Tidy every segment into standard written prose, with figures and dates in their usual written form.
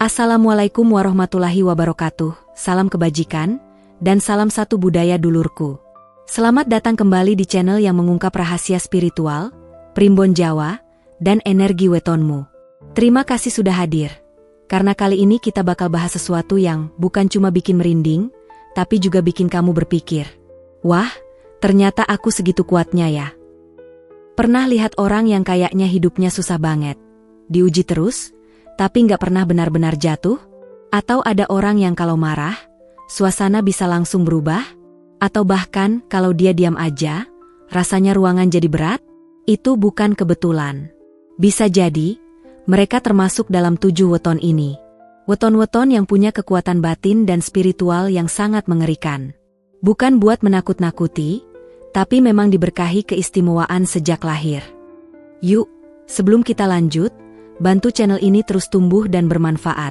Assalamualaikum warahmatullahi wabarakatuh, salam kebajikan, dan salam satu budaya dulurku. Selamat datang kembali di channel yang mengungkap rahasia spiritual, primbon Jawa, dan energi wetonmu. Terima kasih sudah hadir, karena kali ini kita bakal bahas sesuatu yang bukan cuma bikin merinding, tapi juga bikin kamu berpikir. Wah, ternyata aku segitu kuatnya ya. Pernah lihat orang yang kayaknya hidupnya susah banget, diuji terus, tapi nggak pernah benar-benar jatuh? Atau ada orang yang kalau marah, suasana bisa langsung berubah? Atau bahkan kalau dia diam aja, rasanya ruangan jadi berat? Itu bukan kebetulan. Bisa jadi, mereka termasuk dalam 7 weton ini. Weton-weton yang punya kekuatan batin dan spiritual yang sangat mengerikan. Bukan buat menakut-nakuti, tapi memang diberkahi keistimewaan sejak lahir. Yuk, sebelum kita lanjut, bantu channel ini terus tumbuh dan bermanfaat.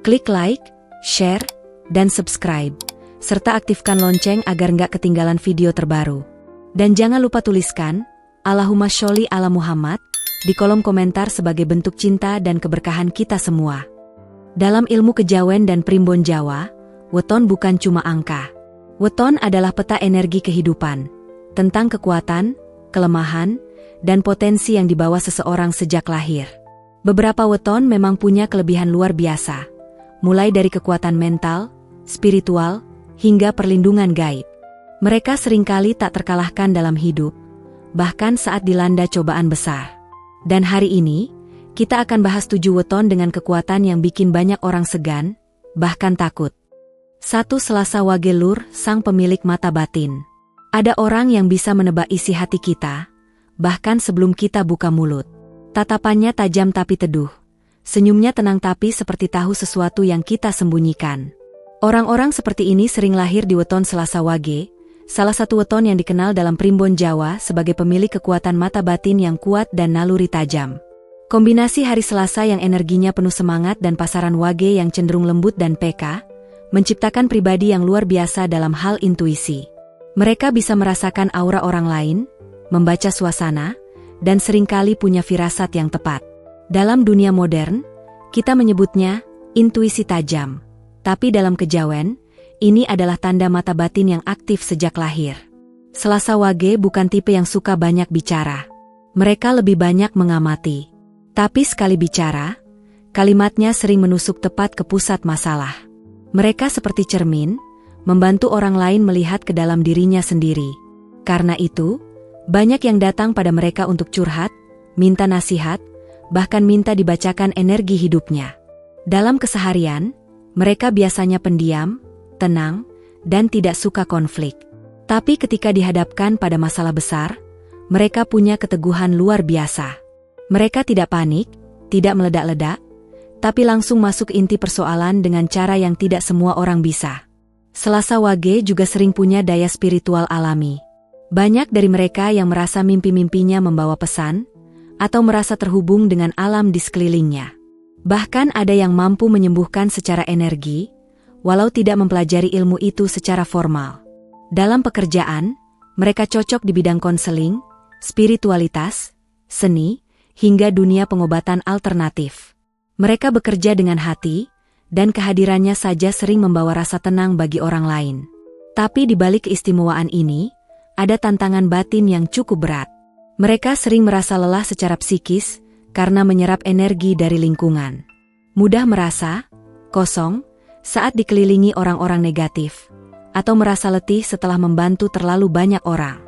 Klik like, share, dan subscribe. Serta aktifkan lonceng agar nggak ketinggalan video terbaru. Dan jangan lupa tuliskan, Allahumma sholli ala Muhammad, di kolom komentar sebagai bentuk cinta dan keberkahan kita semua. Dalam ilmu kejawen dan primbon Jawa, weton bukan cuma angka. Weton adalah peta energi kehidupan, tentang kekuatan, kelemahan, dan potensi yang dibawa seseorang sejak lahir. Beberapa weton memang punya kelebihan luar biasa, mulai dari kekuatan mental, spiritual, hingga perlindungan gaib. Mereka seringkali tak terkalahkan dalam hidup, bahkan saat dilanda cobaan besar. Dan hari ini, kita akan bahas 7 weton dengan kekuatan yang bikin banyak orang segan, bahkan takut. 1. Selasa Wage Lur, sang pemilik mata batin. Ada orang yang bisa menebak isi hati kita, bahkan sebelum kita buka mulut. Tatapannya tajam tapi teduh. Senyumnya tenang tapi seperti tahu sesuatu yang kita sembunyikan. Orang-orang seperti ini sering lahir di weton Selasa Wage, salah satu weton yang dikenal dalam primbon Jawa sebagai pemilik kekuatan mata batin yang kuat dan naluri tajam. Kombinasi hari Selasa yang energinya penuh semangat dan pasaran Wage yang cenderung lembut dan peka, menciptakan pribadi yang luar biasa dalam hal intuisi. Mereka bisa merasakan aura orang lain, membaca suasana, dan seringkali punya firasat yang tepat. Dalam dunia modern, kita menyebutnya intuisi tajam. Tapi dalam kejawen, ini adalah tanda mata batin yang aktif sejak lahir. Selasa Wage bukan tipe yang suka banyak bicara. Mereka lebih banyak mengamati. Tapi sekali bicara, kalimatnya sering menusuk tepat ke pusat masalah. Mereka seperti cermin, membantu orang lain melihat ke dalam dirinya sendiri. Karena itu, banyak yang datang pada mereka untuk curhat, minta nasihat, bahkan minta dibacakan energi hidupnya. Dalam keseharian, mereka biasanya pendiam, tenang, dan tidak suka konflik. Tapi ketika dihadapkan pada masalah besar, mereka punya keteguhan luar biasa. Mereka tidak panik, tidak meledak-ledak, tapi langsung masuk inti persoalan dengan cara yang tidak semua orang bisa. Selasa Wage juga sering punya daya spiritual alami. Banyak dari mereka yang merasa mimpi-mimpinya membawa pesan, atau merasa terhubung dengan alam di sekelilingnya. Bahkan ada yang mampu menyembuhkan secara energi, walau tidak mempelajari ilmu itu secara formal. Dalam pekerjaan, mereka cocok di bidang konseling, spiritualitas, seni, hingga dunia pengobatan alternatif. Mereka bekerja dengan hati, dan kehadirannya saja sering membawa rasa tenang bagi orang lain. Tapi di balik keistimewaan ini, ada tantangan batin yang cukup berat. Mereka sering merasa lelah secara psikis karena menyerap energi dari lingkungan. Mudah merasa kosong saat dikelilingi orang-orang negatif, atau merasa letih setelah membantu terlalu banyak orang.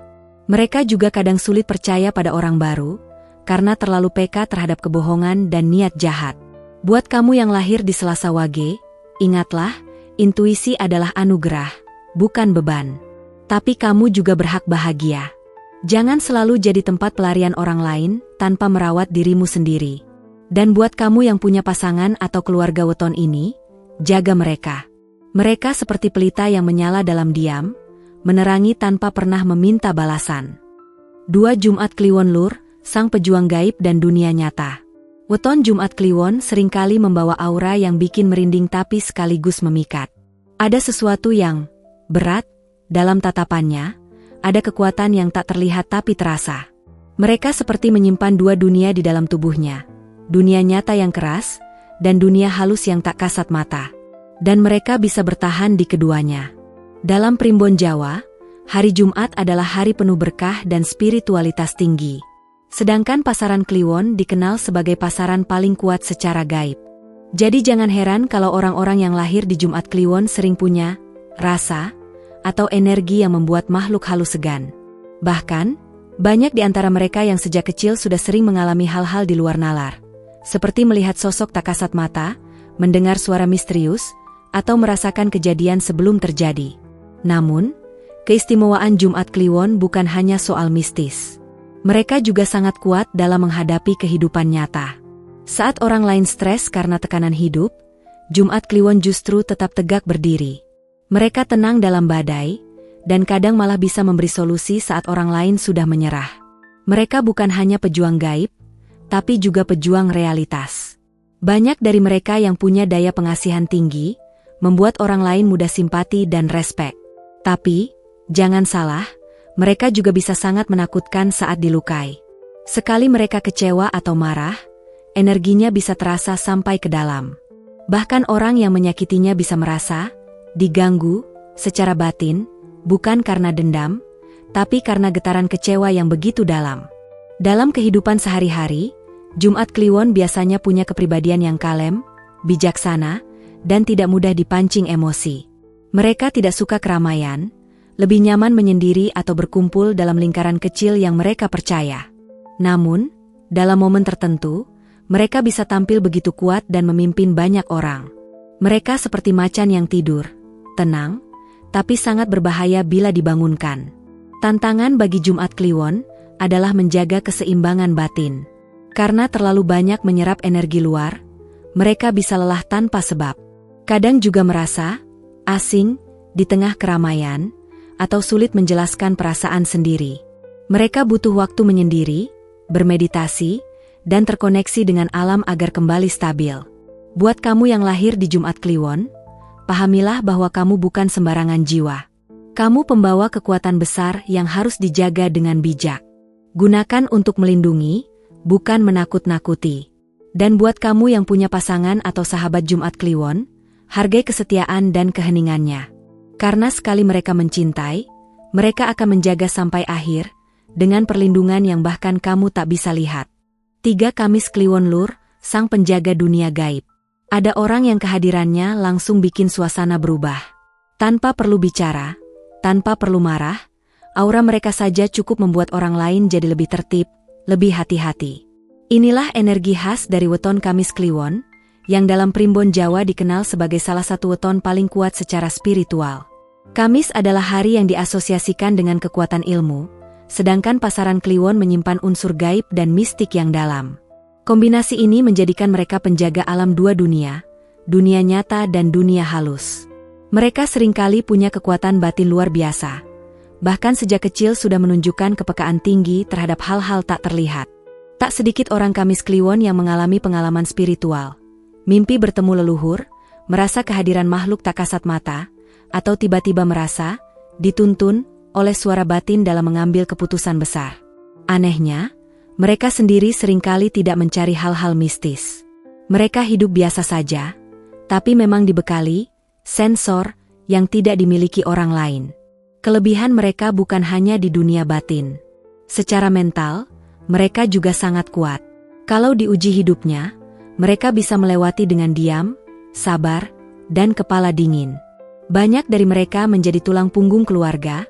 Mereka juga kadang sulit percaya pada orang baru karena terlalu peka terhadap kebohongan dan niat jahat. Buat kamu yang lahir di Selasa Wage, ingatlah, intuisi adalah anugerah, bukan beban. Tapi kamu juga berhak bahagia. Jangan selalu jadi tempat pelarian orang lain tanpa merawat dirimu sendiri. Dan buat kamu yang punya pasangan atau keluarga weton ini, jaga mereka. Mereka seperti pelita yang menyala dalam diam, menerangi tanpa pernah meminta balasan. 2. Jumat Kliwon Lur, sang pejuang gaib dan dunia nyata. Weton Jumat Kliwon seringkali membawa aura yang bikin merinding tapi sekaligus memikat. Ada sesuatu yang berat dalam tatapannya, ada kekuatan yang tak terlihat tapi terasa. Mereka seperti menyimpan 2 dunia di dalam tubuhnya. Dunia nyata yang keras, dan dunia halus yang tak kasat mata. Dan mereka bisa bertahan di keduanya. Dalam Primbon Jawa, hari Jumat adalah hari penuh berkah dan spiritualitas tinggi. Sedangkan pasaran Kliwon dikenal sebagai pasaran paling kuat secara gaib. Jadi jangan heran kalau orang-orang yang lahir di Jumat Kliwon sering punya rasa atau energi yang membuat makhluk halus segan. Bahkan, banyak di antara mereka yang sejak kecil sudah sering mengalami hal-hal di luar nalar. Seperti melihat sosok tak kasat mata, mendengar suara misterius, atau merasakan kejadian sebelum terjadi. Namun, keistimewaan Jumat Kliwon bukan hanya soal mistis. Mereka juga sangat kuat dalam menghadapi kehidupan nyata. Saat orang lain stres karena tekanan hidup, Jumat Kliwon justru tetap tegak berdiri. Mereka tenang dalam badai, dan kadang malah bisa memberi solusi saat orang lain sudah menyerah. Mereka bukan hanya pejuang gaib, tapi juga pejuang realitas. Banyak dari mereka yang punya daya pengasihan tinggi, membuat orang lain mudah simpati dan respek. Tapi, jangan salah, mereka juga bisa sangat menakutkan saat dilukai. Sekali mereka kecewa atau marah, energinya bisa terasa sampai ke dalam. Bahkan orang yang menyakitinya bisa merasa diganggu secara batin, bukan karena dendam, tapi karena getaran kecewa yang begitu dalam. Dalam kehidupan sehari-hari, Jumat Kliwon biasanya punya kepribadian yang kalem, bijaksana, dan tidak mudah dipancing emosi. Mereka tidak suka keramaian, lebih nyaman menyendiri atau berkumpul dalam lingkaran kecil yang mereka percaya. Namun, dalam momen tertentu, mereka bisa tampil begitu kuat dan memimpin banyak orang. Mereka seperti macan yang tidur, tenang, tapi sangat berbahaya bila dibangunkan. Tantangan bagi Jumat Kliwon adalah menjaga keseimbangan batin. Karena terlalu banyak menyerap energi luar, mereka bisa lelah tanpa sebab. Kadang juga merasa asing di tengah keramaian atau sulit menjelaskan perasaan sendiri. Mereka butuh waktu menyendiri, bermeditasi, dan terkoneksi dengan alam agar kembali stabil. Buat kamu yang lahir di Jumat Kliwon, pahamilah bahwa kamu bukan sembarangan jiwa. Kamu pembawa kekuatan besar yang harus dijaga dengan bijak. Gunakan untuk melindungi, bukan menakut-nakuti. Dan buat kamu yang punya pasangan atau sahabat Jumat Kliwon, hargai kesetiaan dan keheningannya. Karena sekali mereka mencintai, mereka akan menjaga sampai akhir, dengan perlindungan yang bahkan kamu tak bisa lihat. 3 Kamis Kliwon Lur, sang penjaga dunia gaib. Ada orang yang kehadirannya langsung bikin suasana berubah. Tanpa perlu bicara, tanpa perlu marah, aura mereka saja cukup membuat orang lain jadi lebih tertib, lebih hati-hati. Inilah energi khas dari weton Kamis Kliwon, yang dalam Primbon Jawa dikenal sebagai salah satu weton paling kuat secara spiritual. Kamis adalah hari yang diasosiasikan dengan kekuatan ilmu, sedangkan pasaran Kliwon menyimpan unsur gaib dan mistik yang dalam. Kombinasi ini menjadikan mereka penjaga alam dua dunia nyata dan dunia halus. Mereka seringkali punya kekuatan batin luar biasa. Bahkan sejak kecil sudah menunjukkan kepekaan tinggi terhadap hal-hal tak terlihat. Tak sedikit orang Kamis Kliwon yang mengalami pengalaman spiritual. Mimpi bertemu leluhur, merasa kehadiran makhluk tak kasat mata, atau tiba-tiba merasa dituntun oleh suara batin dalam mengambil keputusan besar. Anehnya, mereka sendiri seringkali tidak mencari hal-hal mistis. Mereka hidup biasa saja, tapi memang dibekali sensor yang tidak dimiliki orang lain. Kelebihan mereka bukan hanya di dunia batin. Secara mental, mereka juga sangat kuat. Kalau diuji hidupnya, mereka bisa melewati dengan diam, sabar, dan kepala dingin. Banyak dari mereka menjadi tulang punggung keluarga,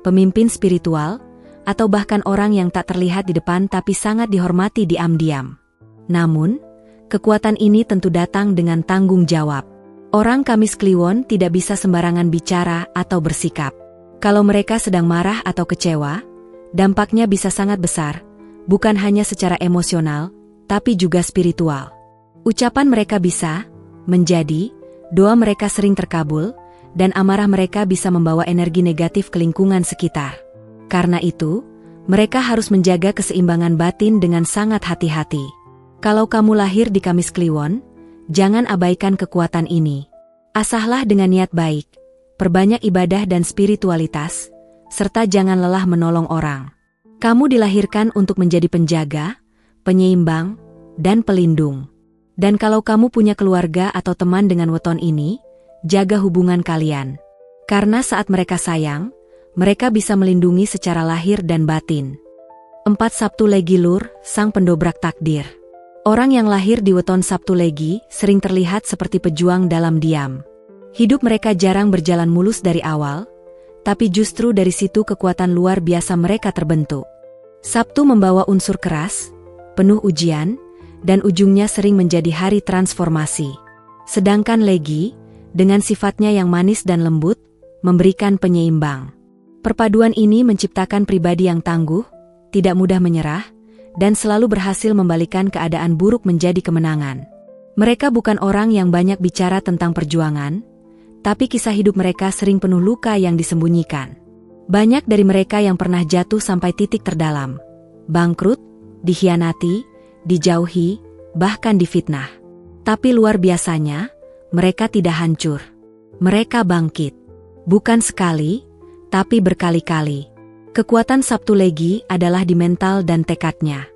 pemimpin spiritual, atau bahkan orang yang tak terlihat di depan tapi sangat dihormati diam-diam. Namun, kekuatan ini tentu datang dengan tanggung jawab. Orang Kamis Kliwon tidak bisa sembarangan bicara atau bersikap. Kalau mereka sedang marah atau kecewa, dampaknya bisa sangat besar, bukan hanya secara emosional, tapi juga spiritual. Ucapan mereka bisa menjadi, doa mereka sering terkabul, dan amarah mereka bisa membawa energi negatif ke lingkungan sekitar. Karena itu, mereka harus menjaga keseimbangan batin dengan sangat hati-hati. Kalau kamu lahir di Kamis Kliwon, jangan abaikan kekuatan ini. Asahlah dengan niat baik, perbanyak ibadah dan spiritualitas, serta jangan lelah menolong orang. Kamu dilahirkan untuk menjadi penjaga, penyeimbang, dan pelindung. Dan kalau kamu punya keluarga atau teman dengan weton ini, jaga hubungan kalian. Karena saat mereka sayang, mereka bisa melindungi secara lahir dan batin. 4 Sabtu Legi Lur, sang pendobrak takdir. Orang yang lahir di weton Sabtu Legi sering terlihat seperti pejuang dalam diam. Hidup mereka jarang berjalan mulus dari awal, tapi justru dari situ kekuatan luar biasa mereka terbentuk. Sabtu membawa unsur keras, penuh ujian, dan ujungnya sering menjadi hari transformasi. Sedangkan Legi, dengan sifatnya yang manis dan lembut, memberikan penyeimbang. Perpaduan ini menciptakan pribadi yang tangguh, tidak mudah menyerah, dan selalu berhasil membalikan keadaan buruk menjadi kemenangan. Mereka bukan orang yang banyak bicara tentang perjuangan, tapi kisah hidup mereka sering penuh luka yang disembunyikan. Banyak dari mereka yang pernah jatuh sampai titik terdalam, bangkrut, dikhianati, dijauhi, bahkan difitnah. Tapi luar biasanya, mereka tidak hancur. Mereka bangkit. Bukan sekali, tapi berkali-kali. Kekuatan Sabtu Legi adalah di mental dan tekadnya.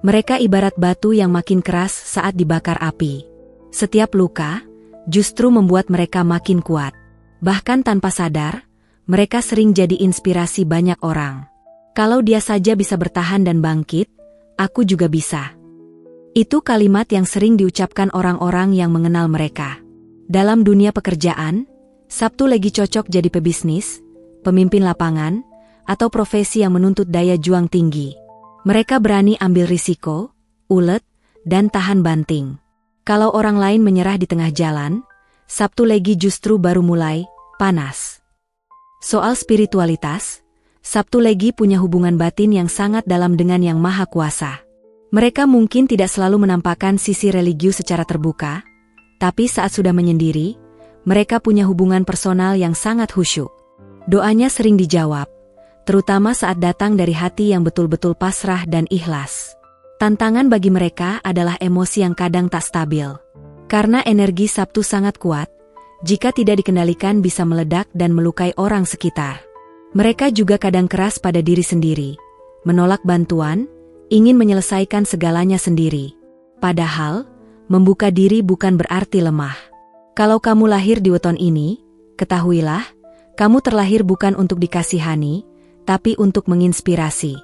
Mereka ibarat batu yang makin keras saat dibakar api. Setiap luka, justru membuat mereka makin kuat. Bahkan tanpa sadar, mereka sering jadi inspirasi banyak orang. Kalau dia saja bisa bertahan dan bangkit, aku juga bisa. Itu kalimat yang sering diucapkan orang-orang yang mengenal mereka. Dalam dunia pekerjaan, Sabtu Legi cocok jadi pebisnis, pemimpin lapangan, atau profesi yang menuntut daya juang tinggi. Mereka berani ambil risiko, ulet, dan tahan banting. Kalau orang lain menyerah di tengah jalan, Sabtu Legi justru baru mulai panas. Soal spiritualitas, Sabtu Legi punya hubungan batin yang sangat dalam dengan Yang Maha Kuasa. Mereka mungkin tidak selalu menampakkan sisi religius secara terbuka, tapi saat sudah menyendiri, mereka punya hubungan personal yang sangat khusyuk. Doanya sering dijawab, terutama saat datang dari hati yang betul-betul pasrah dan ikhlas. Tantangan bagi mereka adalah emosi yang kadang tak stabil. Karena energi Sabtu sangat kuat, jika tidak dikendalikan bisa meledak dan melukai orang sekitar. Mereka juga kadang keras pada diri sendiri, menolak bantuan, ingin menyelesaikan segalanya sendiri. Padahal, membuka diri bukan berarti lemah. Kalau kamu lahir di weton ini, ketahuilah, kamu terlahir bukan untuk dikasihani, tapi untuk menginspirasi.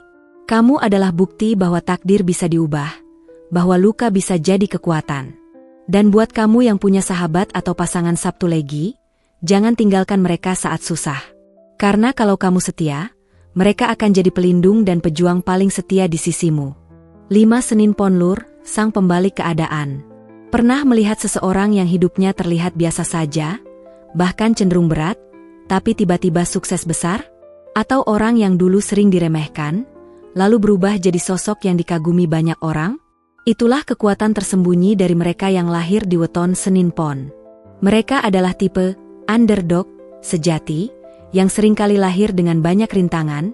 Kamu adalah bukti bahwa takdir bisa diubah, bahwa luka bisa jadi kekuatan. Dan buat kamu yang punya sahabat atau pasangan Sabtu Legi, jangan tinggalkan mereka saat susah. Karena kalau kamu setia, mereka akan jadi pelindung dan pejuang paling setia di sisimu. 5 Senin Pon Lur, sang pembalik keadaan. Pernah melihat seseorang yang hidupnya terlihat biasa saja, bahkan cenderung berat, tapi tiba-tiba sukses besar? Atau orang yang dulu sering diremehkan, lalu berubah jadi sosok yang dikagumi banyak orang? Itulah kekuatan tersembunyi dari mereka yang lahir di weton Senin Pon. Mereka adalah tipe underdog sejati, yang seringkali lahir dengan banyak rintangan,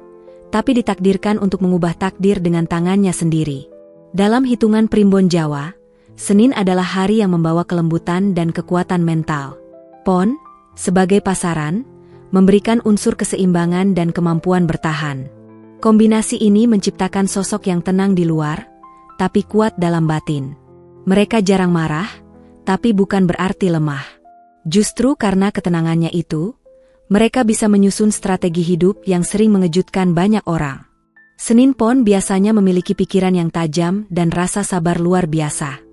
tapi ditakdirkan untuk mengubah takdir dengan tangannya sendiri. Dalam hitungan primbon Jawa, Senin adalah hari yang membawa kelembutan dan kekuatan mental. Pon, sebagai pasaran, memberikan unsur keseimbangan dan kemampuan bertahan. Kombinasi ini menciptakan sosok yang tenang di luar, tapi kuat dalam batin. Mereka jarang marah, tapi bukan berarti lemah. Justru karena ketenangannya itu, mereka bisa menyusun strategi hidup yang sering mengejutkan banyak orang. Senin Pon biasanya memiliki pikiran yang tajam dan rasa sabar luar biasa.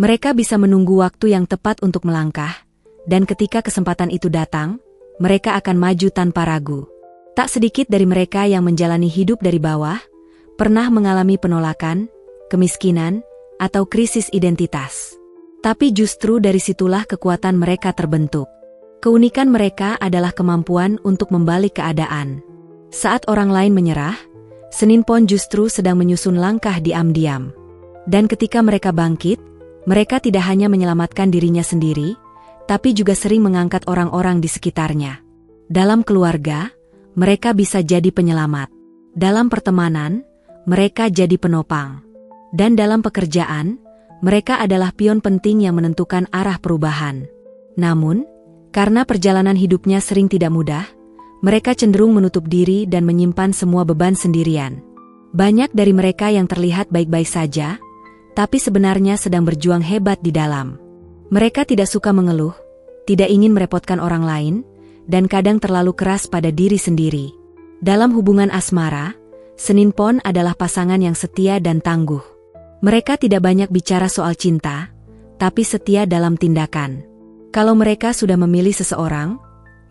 Mereka bisa menunggu waktu yang tepat untuk melangkah, dan ketika kesempatan itu datang, mereka akan maju tanpa ragu. Tak sedikit dari mereka yang menjalani hidup dari bawah, pernah mengalami penolakan, kemiskinan, atau krisis identitas. Tapi justru dari situlah kekuatan mereka terbentuk. Keunikan mereka adalah kemampuan untuk membalik keadaan. Saat orang lain menyerah, Senin Pon justru sedang menyusun langkah diam-diam. Dan ketika mereka bangkit, mereka tidak hanya menyelamatkan dirinya sendiri, tapi juga sering mengangkat orang-orang di sekitarnya. Dalam keluarga, mereka bisa jadi penyelamat. Dalam pertemanan, mereka jadi penopang. Dan dalam pekerjaan, mereka adalah pion penting yang menentukan arah perubahan. Namun, karena perjalanan hidupnya sering tidak mudah, mereka cenderung menutup diri dan menyimpan semua beban sendirian. Banyak dari mereka yang terlihat baik-baik saja, tapi sebenarnya sedang berjuang hebat di dalam. Mereka tidak suka mengeluh, tidak ingin merepotkan orang lain, dan kadang terlalu keras pada diri sendiri. Dalam hubungan asmara, Senin Pon adalah pasangan yang setia dan tangguh. Mereka tidak banyak bicara soal cinta, tapi setia dalam tindakan. Kalau mereka sudah memilih seseorang,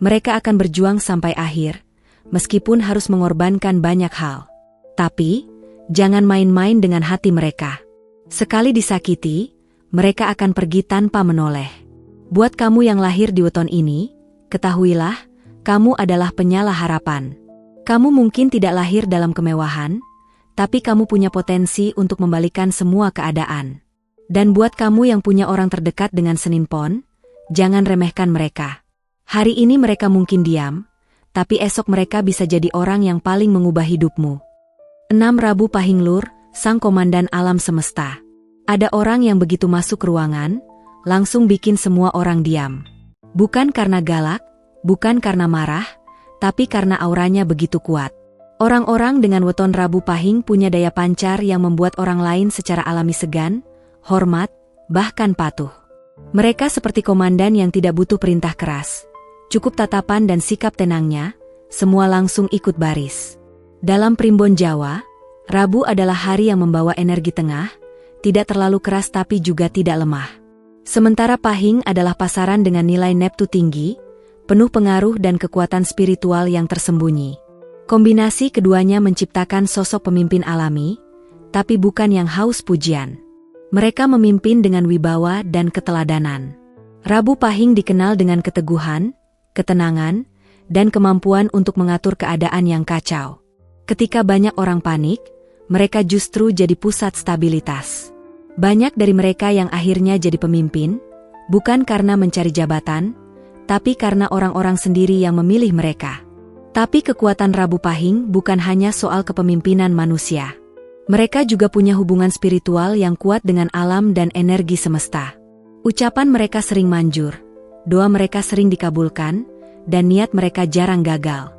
mereka akan berjuang sampai akhir, meskipun harus mengorbankan banyak hal. Tapi, jangan main-main dengan hati mereka. Sekali disakiti, mereka akan pergi tanpa menoleh. Buat kamu yang lahir di weton ini, ketahuilah, kamu adalah penyala harapan. Kamu mungkin tidak lahir dalam kemewahan, tapi kamu punya potensi untuk membalikan semua keadaan. Dan buat kamu yang punya orang terdekat dengan Senin Pon, jangan remehkan mereka. Hari ini mereka mungkin diam, tapi esok mereka bisa jadi orang yang paling mengubah hidupmu. 6 Rabu Pahing Lur, sang komandan alam semesta. Ada orang yang begitu masuk ruangan, langsung bikin semua orang diam. Bukan karena galak, bukan karena marah, tapi karena auranya begitu kuat. Orang-orang dengan weton Rabu Pahing punya daya pancar yang membuat orang lain secara alami segan, hormat, bahkan patuh. Mereka seperti komandan yang tidak butuh perintah keras. Cukup tatapan dan sikap tenangnya, semua langsung ikut baris. Dalam primbon Jawa, Rabu adalah hari yang membawa energi tengah, tidak terlalu keras tapi juga tidak lemah. Sementara Pahing adalah pasaran dengan nilai neptu tinggi, penuh pengaruh dan kekuatan spiritual yang tersembunyi. Kombinasi keduanya menciptakan sosok pemimpin alami, tapi bukan yang haus pujian. Mereka memimpin dengan wibawa dan keteladanan. Rabu Pahing dikenal dengan keteguhan, ketenangan, dan kemampuan untuk mengatur keadaan yang kacau. Ketika banyak orang panik, mereka justru jadi pusat stabilitas. Banyak dari mereka yang akhirnya jadi pemimpin, bukan karena mencari jabatan, tapi karena orang-orang sendiri yang memilih mereka. Tapi kekuatan Rabu Pahing bukan hanya soal kepemimpinan manusia. Mereka juga punya hubungan spiritual yang kuat dengan alam dan energi semesta. Ucapan mereka sering manjur, doa mereka sering dikabulkan, dan niat mereka jarang gagal.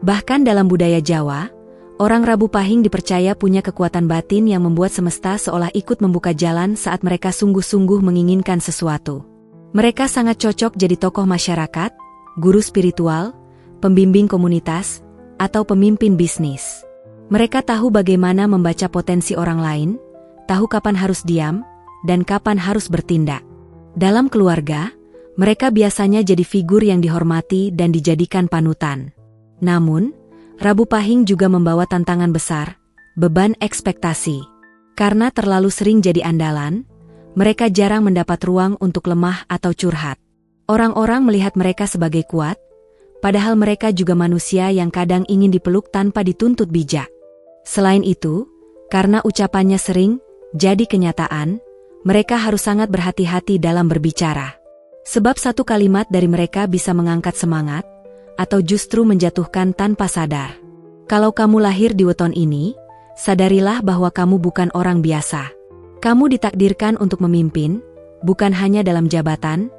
Bahkan dalam budaya Jawa, orang Rabu Pahing dipercaya punya kekuatan batin yang membuat semesta seolah ikut membuka jalan saat mereka sungguh-sungguh menginginkan sesuatu. Mereka sangat cocok jadi tokoh masyarakat, guru spiritual, pembimbing komunitas, atau pemimpin bisnis. Mereka tahu bagaimana membaca potensi orang lain, tahu kapan harus diam, dan kapan harus bertindak. Dalam keluarga, mereka biasanya jadi figur yang dihormati dan dijadikan panutan. Namun, Rabu Pahing juga membawa tantangan besar, beban ekspektasi. Karena terlalu sering jadi andalan, mereka jarang mendapat ruang untuk lemah atau curhat. Orang-orang melihat mereka sebagai kuat, padahal mereka juga manusia yang kadang ingin dipeluk tanpa dituntut bijak. Selain itu, karena ucapannya sering jadi kenyataan, mereka harus sangat berhati-hati dalam berbicara. Sebab satu kalimat dari mereka bisa mengangkat semangat, atau justru menjatuhkan tanpa sadar. Kalau kamu lahir di weton ini, sadarilah bahwa kamu bukan orang biasa. Kamu ditakdirkan untuk memimpin, bukan hanya dalam jabatan,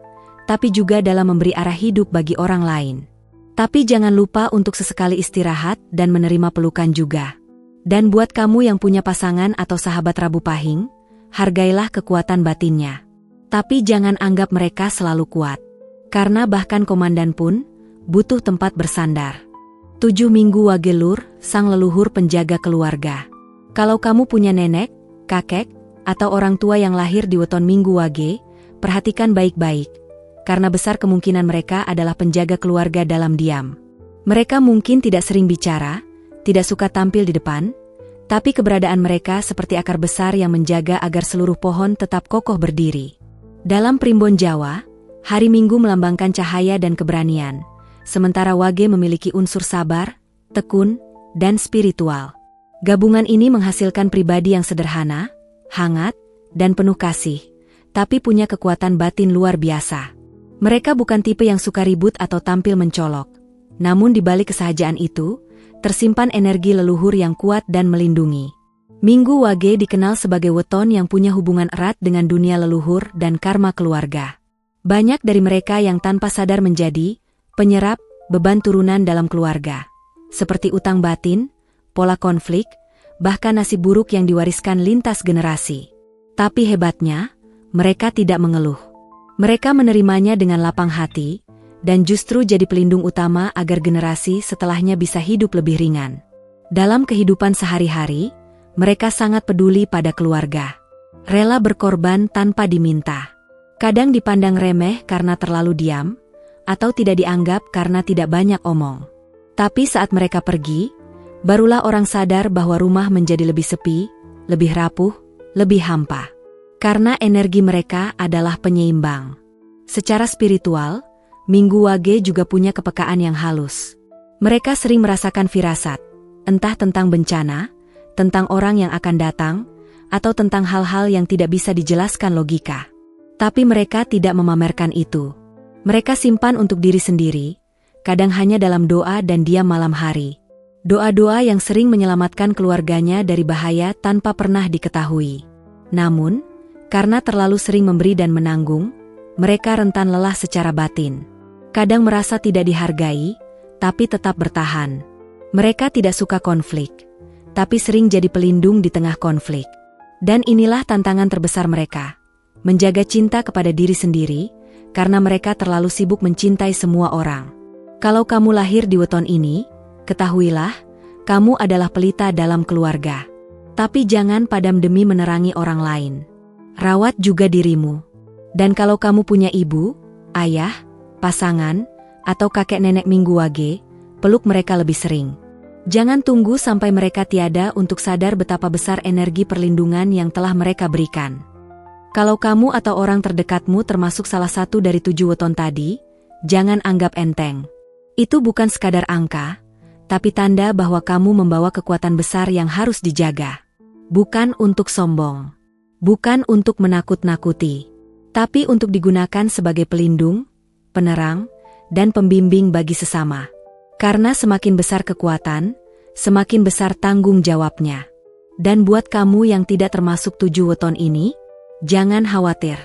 tapi juga dalam memberi arah hidup bagi orang lain. Tapi jangan lupa untuk sesekali istirahat dan menerima pelukan juga. Dan buat kamu yang punya pasangan atau sahabat Rabu Pahing, hargailah kekuatan batinnya. Tapi jangan anggap mereka selalu kuat. Karena bahkan komandan pun butuh tempat bersandar. 7 Minggu Wage Lur, sang leluhur penjaga keluarga. Kalau kamu punya nenek, kakek, atau orang tua yang lahir di weton Minggu Wage, perhatikan baik-baik. Karena besar kemungkinan mereka adalah penjaga keluarga dalam diam. Mereka mungkin tidak sering bicara, tidak suka tampil di depan, tapi keberadaan mereka seperti akar besar yang menjaga agar seluruh pohon tetap kokoh berdiri. Dalam primbon Jawa, hari Minggu melambangkan cahaya dan keberanian, sementara Wage memiliki unsur sabar, tekun, dan spiritual. Gabungan ini menghasilkan pribadi yang sederhana, hangat, dan penuh kasih, tapi punya kekuatan batin luar biasa. Mereka bukan tipe yang suka ribut atau tampil mencolok. Namun di balik kesahajaan itu, tersimpan energi leluhur yang kuat dan melindungi. Minggu Wage dikenal sebagai weton yang punya hubungan erat dengan dunia leluhur dan karma keluarga. Banyak dari mereka yang tanpa sadar menjadi penyerap beban turunan dalam keluarga, seperti utang batin, pola konflik, bahkan nasib buruk yang diwariskan lintas generasi. Tapi hebatnya, mereka tidak mengeluh. Mereka menerimanya dengan lapang hati, dan justru jadi pelindung utama agar generasi setelahnya bisa hidup lebih ringan. Dalam kehidupan sehari-hari, mereka sangat peduli pada keluarga. Rela berkorban tanpa diminta. Kadang dipandang remeh karena terlalu diam, atau tidak dianggap karena tidak banyak omong. Tapi saat mereka pergi, barulah orang sadar bahwa rumah menjadi lebih sepi, lebih rapuh, lebih hampa. Karena energi mereka adalah penyeimbang. Secara spiritual, Minggu Wage juga punya kepekaan yang halus. Mereka sering merasakan firasat, entah tentang bencana, tentang orang yang akan datang, atau tentang hal-hal yang tidak bisa dijelaskan logika. Tapi mereka tidak memamerkan itu. Mereka simpan untuk diri sendiri, kadang hanya dalam doa dan diam malam hari. Doa-doa yang sering menyelamatkan keluarganya dari bahaya tanpa pernah diketahui. Namun, karena terlalu sering memberi dan menanggung, mereka rentan lelah secara batin. Kadang merasa tidak dihargai, tapi tetap bertahan. Mereka tidak suka konflik, tapi sering jadi pelindung di tengah konflik. Dan inilah tantangan terbesar mereka, menjaga cinta kepada diri sendiri, karena mereka terlalu sibuk mencintai semua orang. Kalau kamu lahir di weton ini, ketahuilah, kamu adalah pelita dalam keluarga. Tapi jangan padam demi menerangi orang lain. Rawat juga dirimu. Dan kalau kamu punya ibu, ayah, pasangan, atau kakek nenek Minggu Wage, peluk mereka lebih sering. Jangan tunggu sampai mereka tiada untuk sadar betapa besar energi perlindungan yang telah mereka berikan. Kalau kamu atau orang terdekatmu termasuk salah satu dari 7 weton tadi, jangan anggap enteng. Itu bukan sekadar angka, tapi tanda bahwa kamu membawa kekuatan besar yang harus dijaga. Bukan untuk sombong. Bukan untuk menakut-nakuti, tapi untuk digunakan sebagai pelindung, penerang, dan pembimbing bagi sesama. Karena semakin besar kekuatan, semakin besar tanggung jawabnya. Dan buat kamu yang tidak termasuk 7 weton ini, jangan khawatir.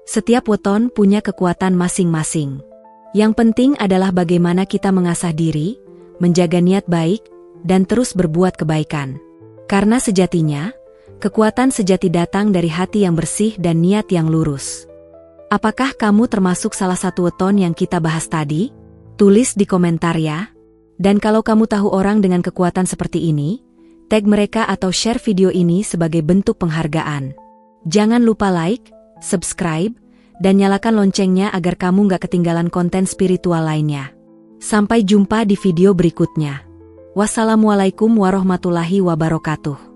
Setiap weton punya kekuatan masing-masing. Yang penting adalah bagaimana kita mengasah diri, menjaga niat baik, dan terus berbuat kebaikan. Karena sejatinya, kekuatan sejati datang dari hati yang bersih dan niat yang lurus. Apakah kamu termasuk salah satu weton yang kita bahas tadi? Tulis di komentar ya. Dan kalau kamu tahu orang dengan kekuatan seperti ini, tag mereka atau share video ini sebagai bentuk penghargaan. Jangan lupa like, subscribe, dan nyalakan loncengnya agar kamu gak ketinggalan konten spiritual lainnya. Sampai jumpa di video berikutnya. Wassalamualaikum warahmatullahi wabarakatuh.